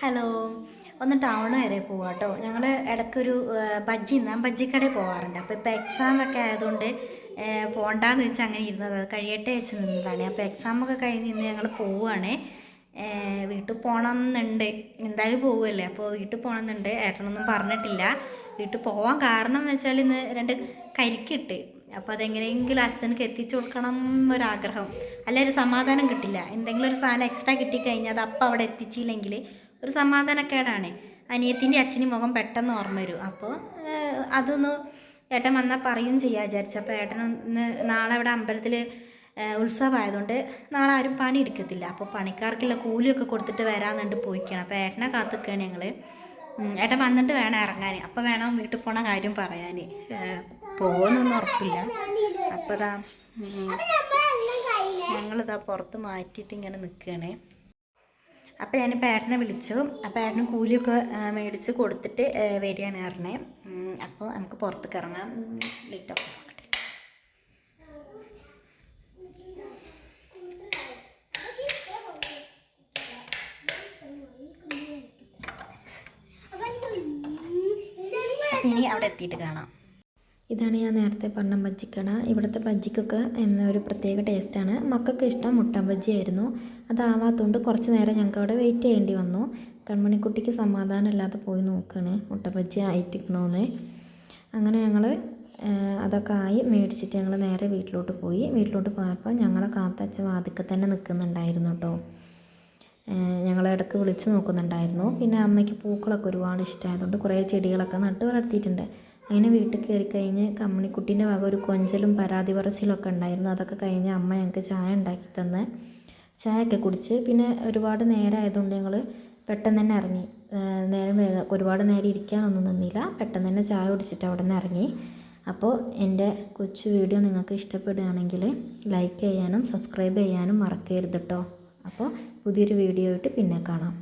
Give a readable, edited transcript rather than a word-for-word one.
Hello, ഒന്ന് town വരെ പോവാം കേട്ടോ. ഞങ്ങൾ ഇടയ്ക്കൊരു ബജ്ജിക്കടയിൽ പോകാറുണ്ട്. അപ്പോൾ ഇപ്പോൾ എക്സാമൊക്കെ ആയതുകൊണ്ട് പോകണ്ടെന്ന് വെച്ചാൽ അങ്ങനെ ഇരുന്നത്, അത് കഴിയട്ടെ വെച്ച് നിന്നതാണ്. അപ്പോൾ എക്സാമൊക്കെ കഴിഞ്ഞ് ഇന്ന് ഞങ്ങൾ പോവുകയാണ്. വീട്ടിൽ പോകണം എന്നുണ്ട്, എന്തായാലും പോവുമല്ലേ. അപ്പോൾ വീട്ടിൽ പോകണം എന്നുണ്ട്. ഏട്ടനൊന്നും പറഞ്ഞിട്ടില്ല. വീട്ടിൽ പോകാൻ കാരണം എന്ന് വെച്ചാൽ ഇന്ന് 2 കരിക്കിട്ട്, അപ്പോൾ അതെങ്ങനെയെങ്കിലും അച്ഛനക്ക് എത്തിച്ചു കൊടുക്കണം എന്നൊരാഗ്രഹം. അല്ല, ഒരു സമാധാനം കിട്ടില്ല. എന്തെങ്കിലും ഒരു സാധനം എക്സ്ട്രാ കിട്ടിക്കഴിഞ്ഞാൽ അത് അപ്പം അവിടെ എത്തിച്ചില്ലെങ്കിൽ ഒരു സമാധാനക്കേടാണ്. അനിയത്തിൻ്റെ അച്ഛനും മുഖം പെട്ടെന്ന് ഓർമ്മ വരും. അപ്പോൾ അതൊന്ന് ഏട്ടൻ വന്നാൽ പറയും ചെയ്യാൻ വിചാരിച്ചു. അപ്പോൾ ഏട്ടനൊന്ന് നാളെ ഇവിടെ അമ്പലത്തിൽ ഉത്സവമായതുകൊണ്ട് നാളെ ആരും പണി എടുക്കത്തില്ല. അപ്പോൾ പണിക്കാർക്കുള്ള കൂലിയൊക്കെ കൊടുത്തിട്ട് വരാമെന്നുണ്ട് പോയിക്കണം. അപ്പോൾ ഏട്ടനെ കാത്തിക്കുകയാണ് ഞങ്ങൾ. ഏട്ടൻ വന്നിട്ട് വേണം ഇറങ്ങാൻ. അപ്പോൾ വേണം വീട്ടിൽ പോണ കാര്യം പറയാൻ. പോകുന്നൊന്നും ഉറപ്പില്ല. അപ്പോൾ ഞങ്ങളിതാ പുറത്ത് മാറ്റിയിട്ട് ഇങ്ങനെ നിൽക്കുകയാണ്. അപ്പോൾ ഞാനിപ്പോൾ ഏട്ടനെ വിളിച്ചു. അപ്പോൾ ഏട്ടനും കൂലിയൊക്കെ മേടിച്ച് കൊടുത്തിട്ട് വരികയാണ് പറഞ്ഞത്. അപ്പോൾ നമുക്ക് പുറത്തേക്ക് ഇറങ്ങാം. ലേറ്റോ ഇനി അവിടെ എത്തിയിട്ട് കാണാം. ഇതാണ് ഞാൻ നേരത്തെ പറഞ്ഞ ബജ്ജിക്കട. ഇവിടുത്തെ ബജ്ജിക്കൊക്കെ എന്നൊരു പ്രത്യേക ടേസ്റ്റാണ്. മക്കൾക്ക് ഇഷ്ടം മുട്ടൻ ബജ്ജിയായിരുന്നു. അതാവാത്തതുകൊണ്ട് കുറച്ച് നേരം ഞങ്ങൾക്ക് അവിടെ വെയിറ്റ് ചെയ്യേണ്ടി വന്നു. കൺമണിക്കുട്ടിക്ക് സമാധാനമില്ലാതെ പോയി നോക്കുകയാണ് മുട്ട ബജ്ജി ആയിട്ടിരിക്കണമെന്ന്. അങ്ങനെ ഞങ്ങൾ അതൊക്കെ ആയി മേടിച്ചിട്ട് ഞങ്ങൾ നേരെ വീട്ടിലോട്ട് പോയി. വീട്ടിലോട്ട് പോയപ്പോൾ ഞങ്ങളെ കാത്തച്ഛ വാതിക്കൽ തന്നെ നിൽക്കുന്നുണ്ടായിരുന്നു കേട്ടോ. ഞങ്ങൾ ഇടയ്ക്ക് വിളിച്ച് നോക്കുന്നുണ്ടായിരുന്നു. പിന്നെ അമ്മയ്ക്ക് പൂക്കളൊക്കെ ഒരുപാട് ഇഷ്ടമായതുകൊണ്ട് കുറേ ചെടികളൊക്കെ നട്ട് വളർത്തിയിട്ടുണ്ട്. അങ്ങനെ വീട്ടിൽ കയറി കഴിഞ്ഞ് കമ്മണിക്കുട്ടീൻ്റെ വക ഒരു കൊഞ്ചലും പരാതി പറച്ചിലൊക്കെ ഉണ്ടായിരുന്നു. അതൊക്കെ കഴിഞ്ഞ് അമ്മ ഞങ്ങൾക്ക് ചായ ഉണ്ടാക്കി തന്ന് ചായയൊക്കെ കുടിച്ച് പിന്നെ ഒരുപാട് നേരം ആയതുകൊണ്ട് ഞങ്ങൾ പെട്ടെന്ന് തന്നെ ഇറങ്ങി. ഒരുപാട് നേരം ഇരിക്കാനൊന്നും നിന്നില്ല. പെട്ടെന്ന് തന്നെ ചായ കുടിച്ചിട്ട് അവിടെ നിന്ന് ഇറങ്ങി. അപ്പോൾ എൻ്റെ കൊച്ചു വീഡിയോ നിങ്ങൾക്ക് ഇഷ്ടപ്പെടുകയാണെങ്കിൽ ലൈക്ക് ചെയ്യാനും സബ്സ്ക്രൈബ് ചെയ്യാനും മറക്കരുത് കേട്ടോ. അപ്പോൾ പുതിയൊരു വീഡിയോ ആയിട്ട് പിന്നെ കാണാം.